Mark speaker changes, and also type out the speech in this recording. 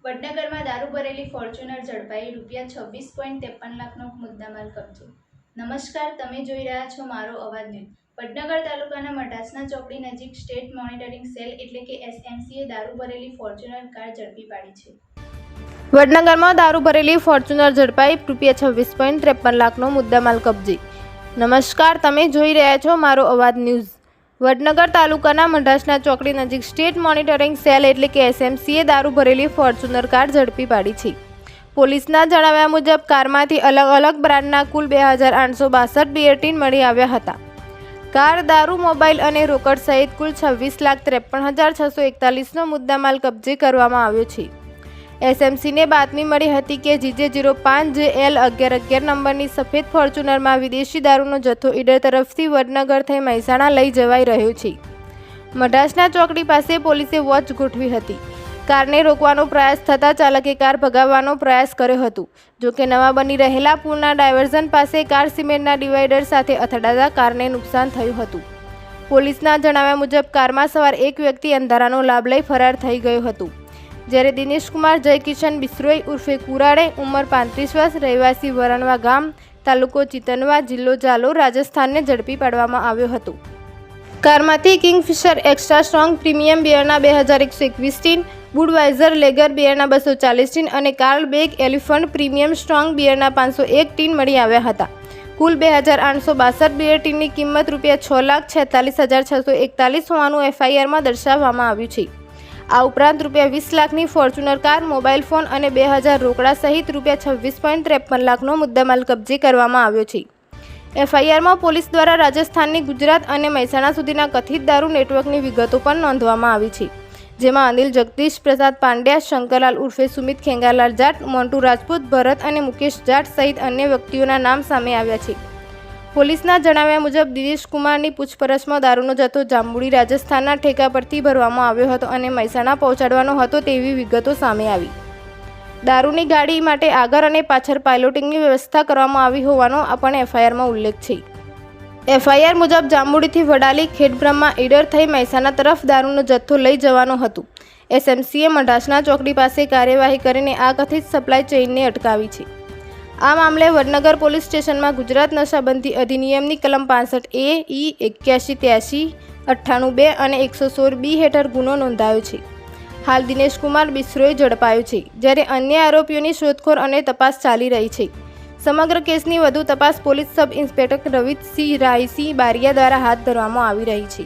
Speaker 1: વડનગરમાં દારૂ ભરેલી ફોર્ચ્યુનર ઝડપાઈ ₹26.53 લાખનો મુદ્દામાલ કબજે। નમસ્કાર, તમે જોઈ રહ્યા છો મારો અવાજ ન્યૂઝ। વડનગર તાલુકાના મઢાસના ચોકડી નજીક સ્ટેટ મોનિટરિંગ સેલ એટલે કે SMCએ દારૂ ભરેલી ફોર્ચ્યુનર કાર ઝડપી પાડી છે।
Speaker 2: વડનગરમાં દારૂ ભરેલી ફોર્ચ્યુનર ઝડપાઈ ₹26.53 લાખનો મુદ્દામાલ કબજે। નમસ્કાર, તમે જોઈ રહ્યા છો મારો અવાજ ન્યૂઝ। વડનગર તાલુકાના મઢાસના ચોકડી નજીક સ્ટેટ મોનિટરિંગ સેલ એટલે કે SMCએ દારૂ ભરેલી ફોર્ચ્યુનર કાર ઝડપી પાડી છે। પોલીસના જણાવ્યા મુજબ કારમાંથી અલગ અલગ બ્રાન્ડના કુલ 2862 બિયર ટીન મળી આવ્યા હતા। કાર, દારૂ, મોબાઈલ અને રોકડ સહિત કુલ 26,53,641નો મુદ્દામાલ કબજે કરવામાં આવ્યો છે। SMCને બાતમી મળી હતી કે GJ05JL1111 નંબરની સફેદ ફોર્ચ્યુનરમાં વિદેશી દારૂનો જથ્થો ઈડર તરફથી વડનગર થઈ મહેસાણા લઈ જવાઈ રહ્યો છે। મઢાસના ચોકડી પાસે પોલીસે વોચ ગોઠવી હતી। કારને રોકવાનો પ્રયાસ થતાં ચાલકે કાર ભગાવવાનો પ્રયાસ કર્યો હતો। જોકે નવા બની રહેલા પુલના ડાયવર્ઝન પાસે કાર સિમેન્ટના ડિવાઈડર સાથે અથડાતા કારને નુકસાન થયું હતું। પોલીસના જણાવ્યા મુજબ કારમાં સવાર એક વ્યક્તિ અંધારાનો લાભ લઈ ફરાર થઈ ગયો હતો, જ્યારે દિનેશકુમાર જયકિશન બિશ્રોઈ ઉર્ફે કુરાડે, ઉંમર 35 વર્ષ, રહેવાસી વરણવા ગામ, તાલુકો ચિતનવા, જિલ્લો જાલોર, રાજસ્થાનને ઝડપી પાડવામાં આવ્યો હતો। કારમાંથી કિંગફિશર એક્સ્ટ્રા સ્ટ્રોંગ પ્રીમિયમ બિયરના 2121 ટીન, બુડવાઇઝર લેગર બિયરના 240 ટીન અને Carlsberg elephant premium strong બિયરના 501 ટીન મળી આવ્યા હતા। કુલ 2862 બિયર ટીનની કિંમત ₹46,46,641 હોવાનું FIRમાં દર્શાવવામાં આવ્યું છે। આ ઉપરાંત ₹20 લાખની ફોર્ચ્યુનર કાર, મોબાઈલ ફોન અને 2000 રોકડા સહિત ₹26.53 લાખનો મુદ્દામાલ કબજે કરવામાં આવ્યો છે। FIRમાં પોલીસ દ્વારા રાજસ્થાનની ગુજરાત અને મહેસાણા સુધીના કથિત દારૂ નેટવર્કની વિગતો પણ નોંધવામાં આવી છે, જેમાં અનિલ જગદીશ પ્રસાદ પાંડ્યા, શંકરલાલ ઉર્ફે સુમિત ખેંગારલાલ જાટ, મોન્ટુ રાજપૂત, ભરત અને મુકેશ જાટ સહિત અન્ય વ્યક્તિઓના નામ સામે આવ્યા છે। પોલીસના જણાવ્યા મુજબ દિનેશ કુમારની પૂછપરછમાં દારૂનો જથ્થો જાંબુડી રાજસ્થાનના ઠેકા પરથી ભરવામાં આવ્યો હતો અને મહેસાણા પહોંચાડવાનો હતો તેવી વિગતો સામે આવી। દારૂની ગાડી માટે આગળ અને પાછળ પાયલોટિંગની વ્યવસ્થા કરવામાં આવી હોવાનો પણ FIRમાં ઉલ્લેખ છે। FIR મુજબ જાંબુડીથી વડાલી, ખેડબ્રહ્મા, ઈડર થઈ મહેસાણા તરફ દારૂનો જથ્થો લઈ જવાનો હતો। SMCએ મઢાસના ચોકડી પાસે કાર્યવાહી કરીને આ કથિત સપ્લાય ચેઇનને અટકાવી છે। આ મામલે વડનગર પોલીસ સ્ટેશનમાં ગુજરાત નશાબંધી અધિનિયમની કલમ 65A, E, 8183, 98(2) અને 116B હેઠળ ગુનો નોંધાયો છે। હાલ દિનેશકુમાર બિશ્રોઈ ઝડપાયો છે, જ્યારે અન્ય આરોપીઓની શોધખોળ અને તપાસ ચાલી રહી છે। સમગ્ર કેસની વધુ તપાસ police sub inspector રવિતસિંહ Raisinh Bariya દ્વારા હાથ ધરવામાં આવી રહી છે।